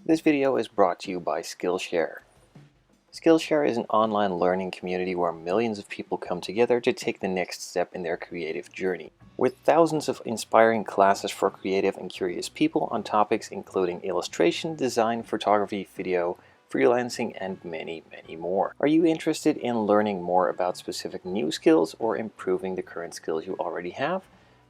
This video is brought to you by Skillshare. Skillshare is an online learning community where millions of people come together to take the next step in their creative journey. With thousands of inspiring classes for creative and curious people on topics including illustration, design, photography, video, freelancing, and many, many more. Are you interested in learning more about specific new skills or improving the current skills you already have?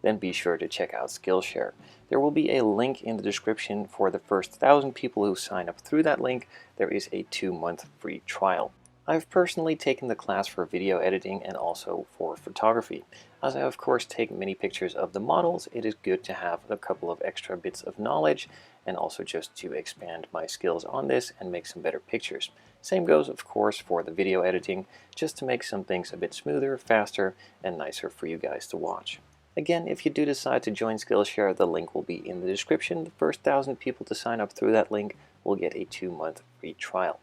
Then be sure to check out Skillshare. There will be a link in the description. For the first 1,000 people who sign up through that link. There is a 2-month free trial. I've personally taken the class for video editing and also for photography. As I of course take many pictures of the models, it is good to have a couple of extra bits of knowledge and also just to expand my skills on this and make some better pictures. Same goes of course for the video editing, just to make some things a bit smoother, faster, and nicer for you guys to watch. Again, if you do decide to join Skillshare, the link will be in the description. The first 1,000 people to sign up through that link will get a 2-month free trial.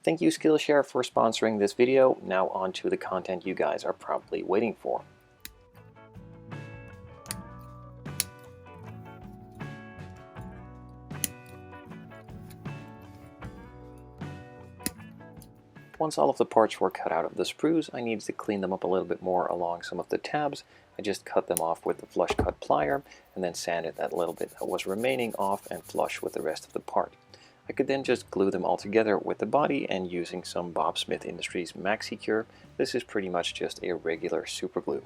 Thank you Skillshare for sponsoring this video. Now on to the content you guys are probably waiting for. Once all of the parts were cut out of the sprues, I needed to clean them up a little bit more along some of the tabs. I just cut them off with the flush cut plier and then sanded that little bit that was remaining off and flush with the rest of the part. I could then just glue them all together with the body and using some Bob Smith Industries Maxi Cure. This is pretty much just a regular super glue.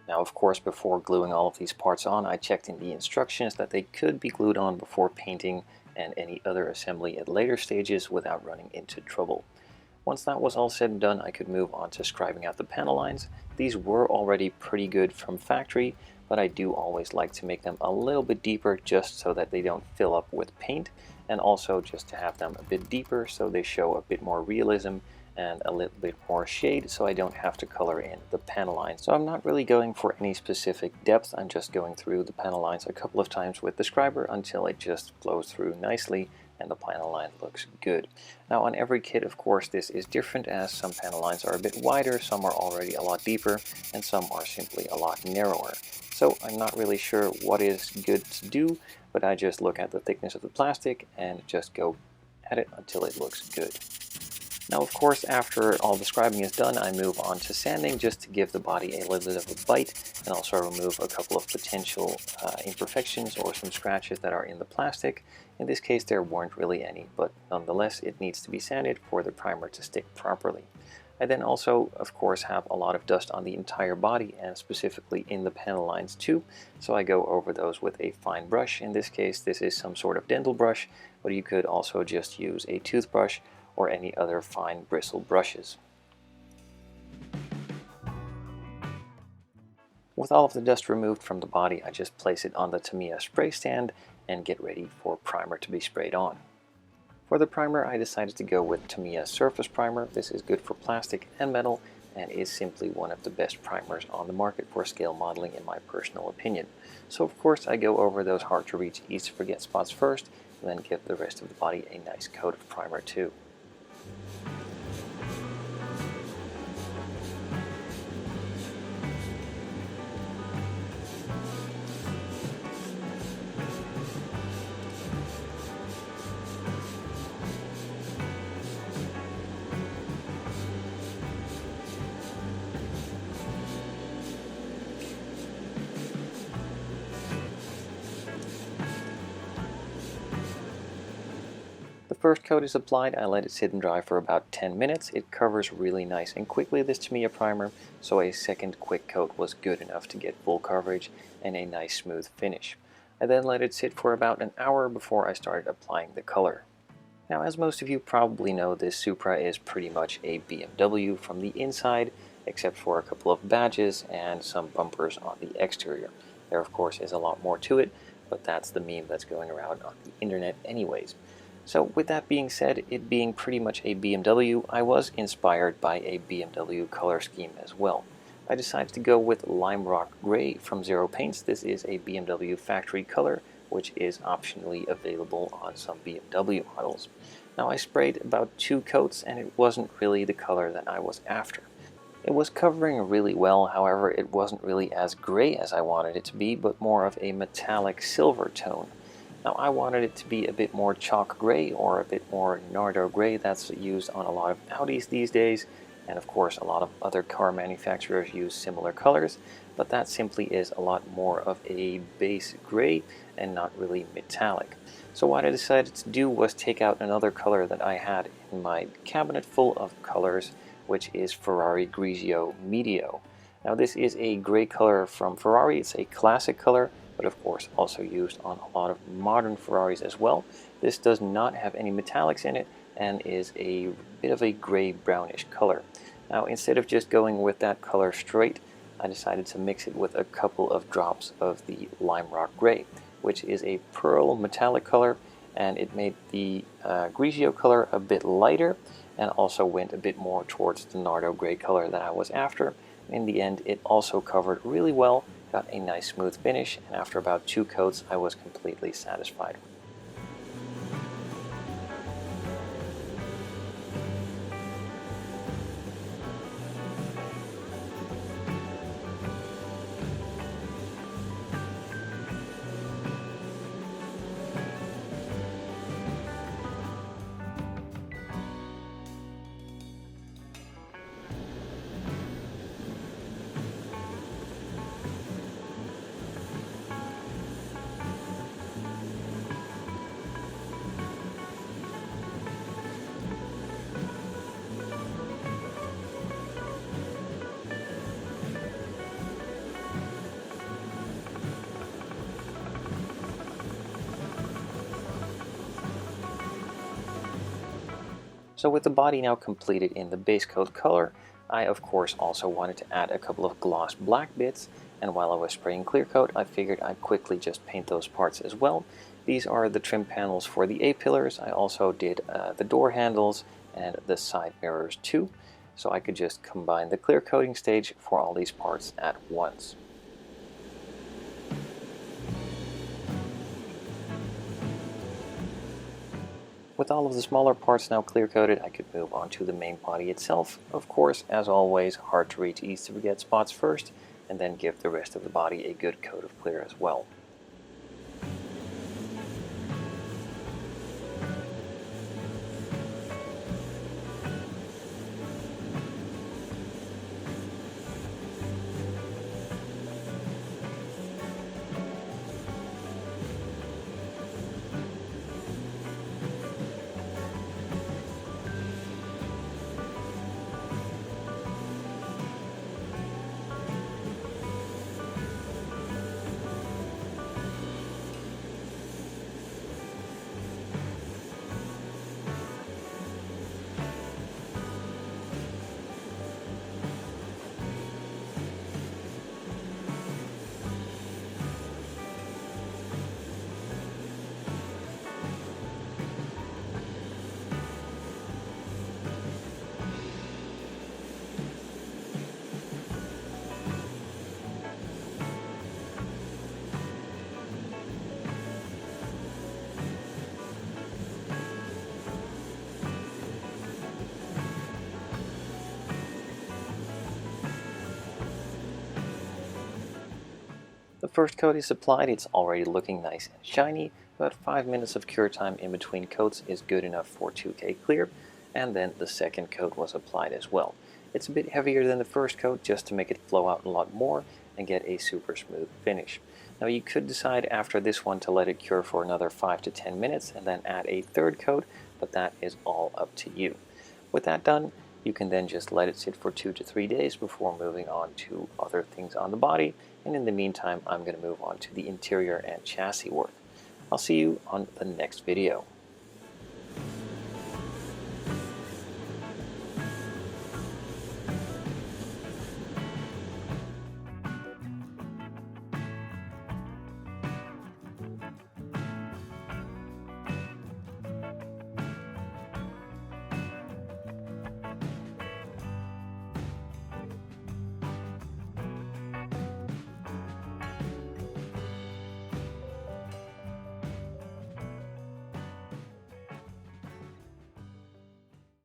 Now of course, before gluing all of these parts on, I checked in the instructions that they could be glued on before painting and any other assembly at later stages without running into trouble. Once that was all said and done, I could move on to scribing out the panel lines. These were already pretty good from factory, but I do always like to make them a little bit deeper just so that they don't fill up with paint, and also just to have them a bit deeper so they show a bit more realism and a little bit more shade, so I don't have to color in the panel lines. So I'm not really going for any specific depth. I'm just going through the panel lines a couple of times with the scriber until it just flows through nicely and the panel line looks good. Now on every kit of course this is different, as some panel lines are a bit wider, some are already a lot deeper, and some are simply a lot narrower. So I'm not really sure what is good to do, but I just look at the thickness of the plastic and just go at it until it looks good. Now of course, after all the scribing is done, I move on to sanding just to give the body a little bit of a bite and also remove a couple of potential imperfections or some scratches that are in the plastic. In this case there weren't really any, but nonetheless it needs to be sanded for the primer to stick properly. I then also of course have a lot of dust on the entire body and specifically in the panel lines too, so I go over those with a fine brush. In this case this is some sort of dental brush, but you could also just use a toothbrush or any other fine bristle brushes. With all of the dust removed from the body, I just place it on the Tamiya spray stand and get ready for primer to be sprayed on. For the primer, I decided to go with Tamiya Surface Primer. This is good for plastic and metal and is simply one of the best primers on the market for scale modeling in my personal opinion. So of course I go over those hard to reach, easy to forget spots first, and then give the rest of the body a nice coat of primer too. The first coat is applied. I let it sit and dry for about 10 minutes. It covers really nice and quickly, this Tamiya primer, so a second quick coat was good enough to get full coverage and a nice smooth finish. I then let it sit for about an hour before I started applying the color. Now, as most of you probably know, this Supra is pretty much a BMW from the inside, except for a couple of badges and some bumpers on the exterior. There of course is a lot more to it, but that's the meme that's going around on the internet anyways. So with that being said, it being pretty much a BMW, I was inspired by a BMW color scheme as well. I decided to go with Lime Rock Gray from Zero Paints. This is a BMW factory color, which is optionally available on some BMW models. Now I sprayed about 2 coats and it wasn't really the color that I was after. It was covering really well, however it wasn't really as gray as I wanted it to be, but more of a metallic silver tone. Now I wanted it to be a bit more chalk gray or a bit more Nardo gray. That's used on a lot of Audis these days, and of course a lot of other car manufacturers use similar colors, but that simply is a lot more of a base gray and not really metallic. So what I decided to do was take out another color that I had in my cabinet full of colors, which is Ferrari Grigio Medio. Now this is a gray color from Ferrari. It's a classic color, but of course also used on a lot of modern Ferraris as well. This does not have any metallics in it and is a bit of a gray brownish color. Now instead of just going with that color straight, I decided to mix it with a couple of drops of the Lime Rock Gray, which is a pearl metallic color, and it made the Grigio color a bit lighter and also went a bit more towards the Nardo gray color that I was after. In the end, it also covered really well, got a nice smooth finish, and after about 2 coats I was completely satisfied. So with the body now completed in the base coat color, I of course also wanted to add a couple of gloss black bits, and while I was spraying clear coat I figured I'd quickly just paint those parts as well. These are the trim panels for the A-pillars. I also did the door handles and the side mirrors too, so I could just combine the clear coating stage for all these parts at once. With all of the smaller parts now clear coated, I could move on to the main body itself. Of course, as always, hard to reach, easy to forget spots first, and then give the rest of the body a good coat of clear as well. The first coat is applied, it's already looking nice and shiny. About 5 minutes of cure time in between coats is good enough for 2K clear, and then the second coat was applied as well. It's a bit heavier than the first coat just to make it flow out a lot more and get a super smooth finish. Now you could decide after this one to let it cure for another 5 to 10 minutes and then add a third coat, but that is all up to you. With that done, you can then just let it sit for 2 to 3 days before moving on to other things on the body, and in the meantime I'm going to move on to the interior and chassis work. I'll see you on the next video.